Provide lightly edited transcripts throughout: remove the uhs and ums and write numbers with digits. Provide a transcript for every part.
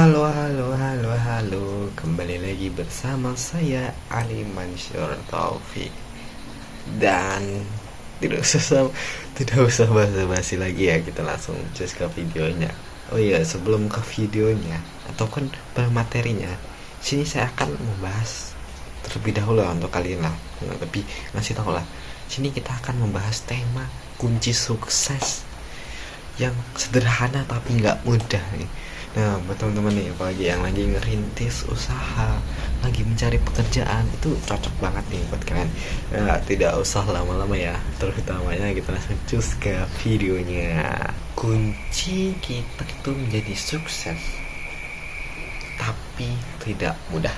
Halo, halo, halo, halo. Kembali lagi bersama saya Ali Mansur Taufik. Dan tidak usah basa-basi lagi ya, kita langsung cus ke videonya. Oh iya, sebelum ke videonya ataupun materinya, sini saya akan membahas terlebih dahulu lah untuk kalian lah, lebih ngasih tahu lah. Sini kita akan membahas tema kunci sukses yang sederhana tapi nggak mudah nih. Nah, buat teman-teman nih, apalagi yang lagi ngerintis usaha, lagi mencari pekerjaan, itu cocok banget nih buat kalian. Nah, tidak usah lama-lama ya, terutamanya kita langsung cus ke videonya. Kunci kita itu menjadi sukses, tapi tidak mudah.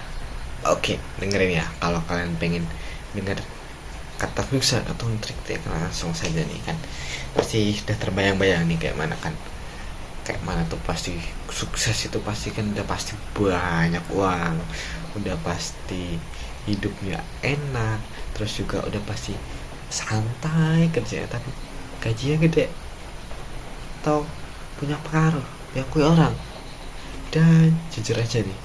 Oke, dengerin ya, kalau kalian pengen denger kata sukses atau trik ya, langsung saja nih kan. Pasti udah terbayang-bayang nih kayak mana tuh. Pasti sukses itu pasti kan udah pasti banyak uang, udah pasti hidupnya enak, terus juga udah pasti santai kerjanya, tapi gajinya gede atau punya pengaruh, diakui orang. Dan jujur aja nih,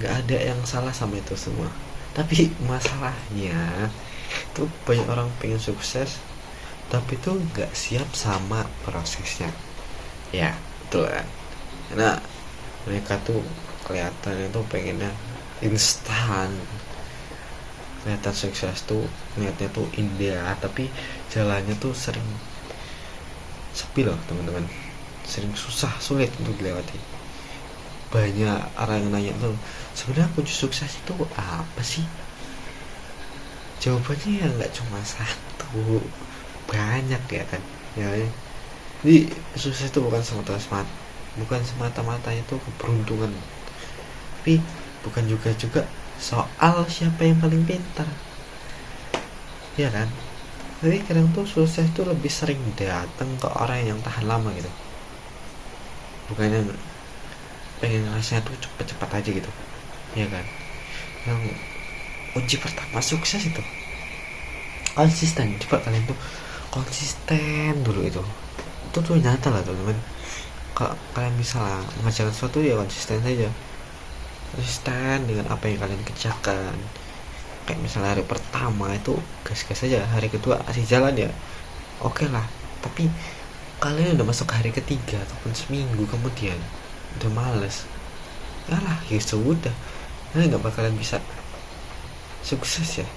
nggak ada yang salah sama itu semua, tapi masalahnya tuh banyak orang pengen sukses tapi tuh nggak siap sama prosesnya. Ya betul kan, karena mereka tuh kelihatannya tuh pengennya instan, kelihatan sukses tuh niatnya tuh indah, tapi jalannya tuh sering sepi loh teman-teman, sering sulit untuk dilewati. Banyak orang yang nanya tuh, sebenarnya kunci sukses itu apa sih? Jawabannya ya nggak cuma satu, banyak ya kan ya. Jadi sukses itu bukan semata-mata itu keberuntungan, tapi bukan juga soal siapa yang paling pintar, ya kan. Jadi kadang tuh sukses itu lebih sering datang ke orang yang tahan lama gitu, bukan yang pengen rasanya tuh cepet-cepet aja gitu, ya kan. Yang kunci pertama sukses itu konsisten. Coba kalian tuh konsisten dulu, itu tuh nyata lah teman-teman. Kalau kalian misalnya mengerjakan sesuatu ya konsisten saja, konsisten dengan apa yang kalian kerjakan. Kayak misalnya hari pertama itu gas-gas aja, hari kedua masih jalan ya oke lah, tapi kalian udah masuk hari ketiga ataupun seminggu kemudian udah males, ya lah ya sudah, kalian nggak bakalan bisa sukses ya.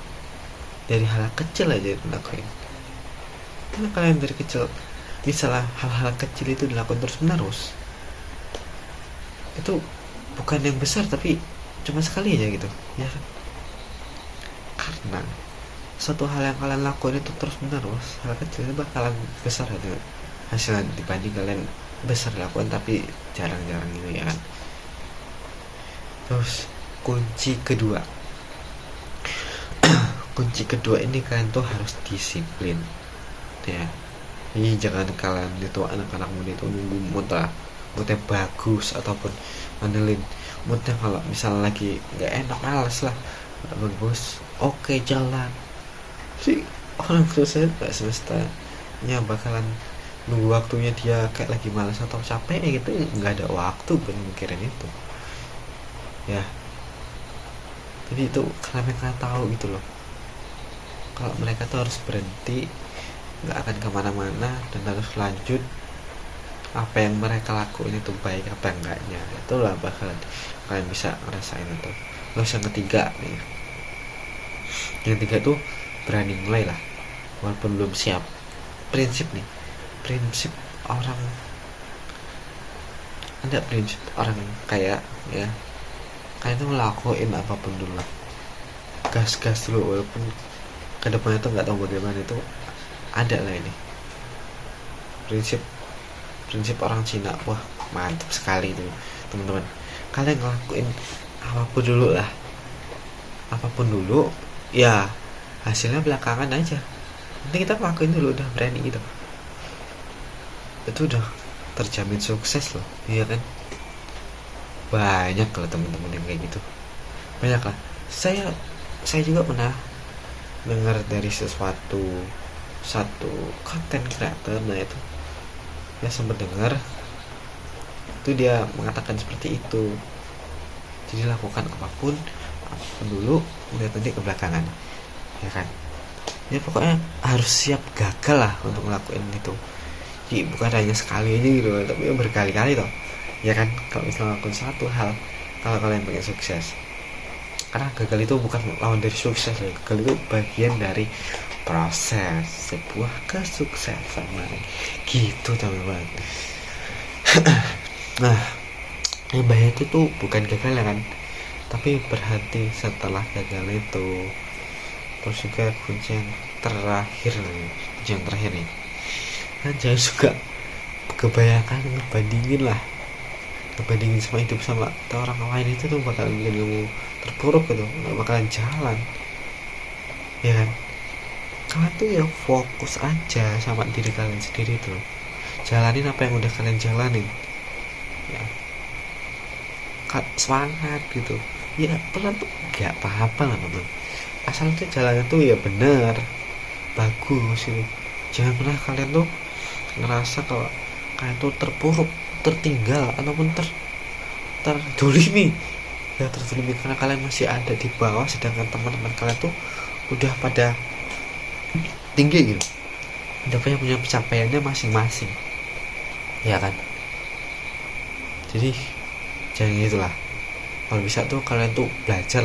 Dari hal kecil aja dilakuin, karena kalian dari kecil misalnya hal-hal kecil itu dilakukan terus menerus, itu bukan yang besar tapi cuma sekali aja gitu ya kan. Karena suatu hal yang kalian lakukan itu terus menerus, hal kecil itu bakalan besar gitu hasilnya dibanding kalian besar lakukan tapi jarang-jarang gitu ya kan. Terus kunci kedua ini kalian tuh harus disiplin ya. Ini jangan kalian itu anak-anak muda itu nunggu moodnya bagus ataupun ngandelin moodnya kalau misalnya lagi nggak enak, males lah, nggak bagus, oke jalan sih. Orang sukses nggak semestanya bakalan nunggu waktunya dia kayak lagi malas atau capek gitu, nggak ada waktu buat mikirin itu ya. Jadi itu karena mereka tahu gitu loh, kalau mereka tuh harus berhenti, nggak akan kemana-mana dan harus lanjut. Apa yang mereka lakuin itu baik apa enggaknya, itulah bakalan kalian bisa ngerasain itu. Terus yang ketiga nih, tuh berani mulai lah walaupun belum siap. Prinsip orang, ada prinsip orang kayak ya, kalian tuh ngelakuin apapun dulu lah, gas dulu walaupun kedepannya tuh nggak tahu bagaimana. Itu ada lah ini prinsip orang Cina, wah mantap sekali itu teman-teman. Kalian ngelakuin apapun dulu ya, hasilnya belakangan aja, nanti kita ngelakuin dulu, udah berani gitu, itu udah terjamin sukses loh, iya kan. Banyak kalau teman-teman yang kayak gitu, banyak lah. Saya juga pernah dengar dari satu konten creator, nah itu ya sempat dengar itu dia mengatakan seperti itu. Jadi lakukan apapun dulu, lihat nanti ke belakangan, ya kan. Ya pokoknya harus siap gagal lah untuk ngelakuin itu. Jadi bukan hanya sekali aja gitu, tapi berkali-kali toh, ya kan. Kalau misalnya ngelakuin satu hal, kalau kalian pengen sukses, karena gagal itu bukan lawan dari sukses ya. Gagal itu bagian dari proses sebuah kesuksesan, gitu teman-teman. Nah, yang bahaya itu tuh bukan gagal ya kan, tapi berhenti setelah gagal itu. Terus juga kunci yang terakhir nih, kan jangan juga kebanyakan ngebandingin sama hidup sama orang lain. Itu tuh bakal bikin kamu terpuruk gitu, nggak bakalan jalan, ya kan. Kalian tuh ya fokus aja sama diri kalian sendiri tuh, jalanin apa yang udah kalian jalanin, ya. Semangat gitu, ya pelan tuh gak apa-apa lah teman, asal tuh jalannya tuh ya bener, bagus gitu. Jangan pernah kalian tuh ngerasa kalau kalian tuh terpuruk, tertinggal, ataupun terdolimi, ya terdolimi karena kalian masih ada di bawah, sedangkan teman-teman kalian tuh udah pada tinggi gitu, udah punya pencapaiannya masing-masing, ya kan. Jadi jangan gitulah. Kalau bisa tuh kalian tuh belajar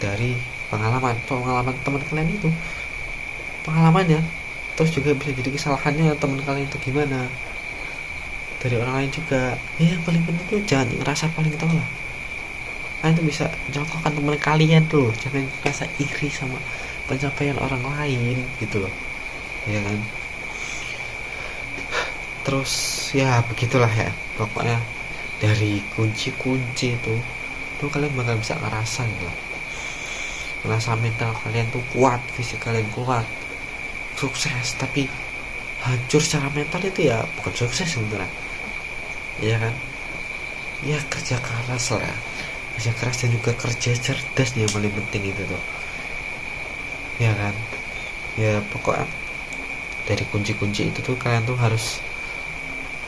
dari pengalaman teman kalian itu, pengalamannya. Terus juga bisa jadi kesalahannya teman kalian itu gimana, dari orang lain juga. Ya yang paling penting tuh jangan ngerasa paling tahu lah. Kalian tuh bisa contohkan teman kalian tuh, jangan ngerasa iri sama pencapaian orang lain gitu loh, ya kan. Terus ya begitulah ya, pokoknya dari kunci-kunci itu tuh kalian bakal bisa ngerasa gitu loh, ngerasa mental kalian tuh kuat, fisik kalian kuat, sukses. Tapi hancur secara mental itu ya bukan sukses sebenarnya, ya kan. Ya kerja keras lah, kerja keras dan juga kerja cerdas nih yang paling penting itu tuh, ya kan. Ya pokoknya dari kunci-kunci itu tuh kalian tuh harus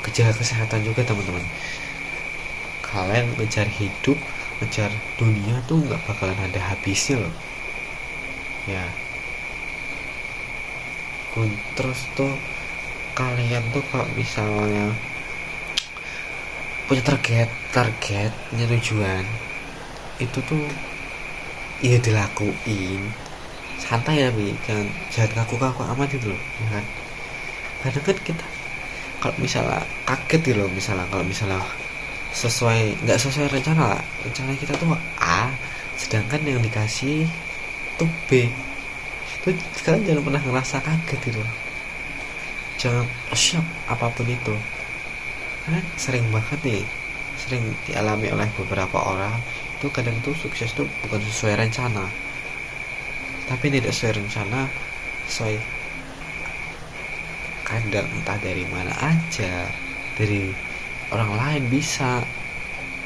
kejaga kesehatan juga teman-teman. Kalian mencari hidup, mencari dunia tuh nggak bakalan ada habisnya loh, ya. Terus tuh kalian tuh kalau misalnya punya punya tujuan, itu tuh ya dilakuin santai ya, jangan kaku-kaku amat gitu loh, ya kan. Kadang kan kita kalau misalnya kaget gitu loh, kalau misalnya nggak sesuai rencana lah, rencana kita tuh A, sedangkan yang dikasih tuh B. Tuh kalian jangan pernah ngerasa kaget gitu, jangan siap apapun itu. Karena sering dialami oleh beberapa orang itu. Kadang tuh sukses tuh bukan sesuai rencana, tapi tidak sesuai rencana, sesuai kadang entah dari mana aja, dari orang lain bisa,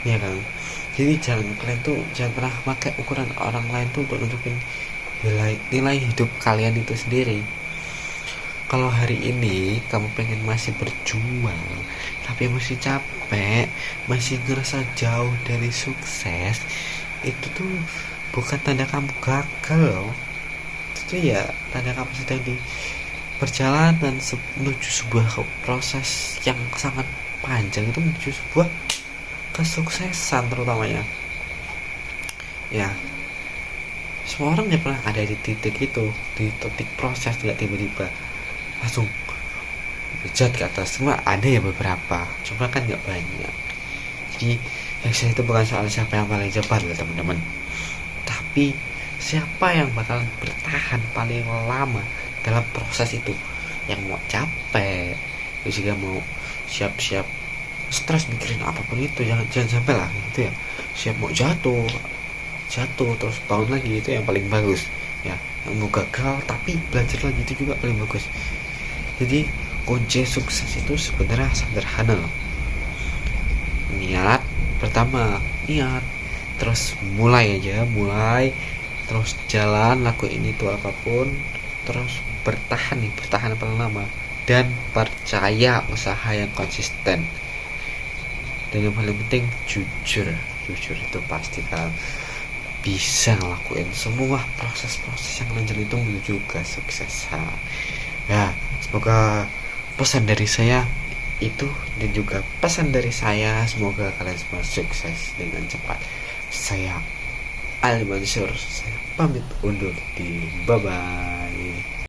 ya kan. Jadi kalian tuh jangan pernah pakai ukuran orang lain tuh untuk nunjukin nilai hidup kalian itu sendiri. Kalau hari ini kamu pengen masih berjuang tapi masih capek, masih ngerasa jauh dari sukses, itu tuh bukan tanda kamu gagal loh. Itu ya tanda kamu sedang di perjalanan menuju sebuah proses yang sangat panjang, itu menuju sebuah kesuksesan terutamanya, ya. Semua orang yang pernah ada di titik itu, di titik proses, tidak tiba-tiba langsung bejat ke atas. Semua ada ya beberapa, cuma kan nggak banyak. Jadi yang saya itu bukan soal siapa yang paling cepat lah teman-teman, tapi siapa yang bakal bertahan paling lama dalam proses itu. Yang mau capek, terus juga mau siap-siap stres mikirin apapun itu, jangan sampai lah gitu ya. Siap mau jatuh terus bangun lagi, itu yang paling bagus ya. Yang mau gagal tapi belajar lagi, itu juga paling bagus. Jadi kunci sukses itu sebenarnya sederhana loh. Pertama niat, terus mulai, terus jalan, lakuin itu apapun, terus bertahan paling lama, dan percaya usaha yang konsisten, dan yang paling penting jujur. jujur itu pasti kalian bisa ngelakuin semua proses-proses yang kalian itu menuju ke kesuksesan. Ya, semoga pesan dari saya itu dan juga pesan dari saya, semoga kalian semua sukses dengan cepat. Saya Ali Mansur, saya pamit undur diri. Bye bye.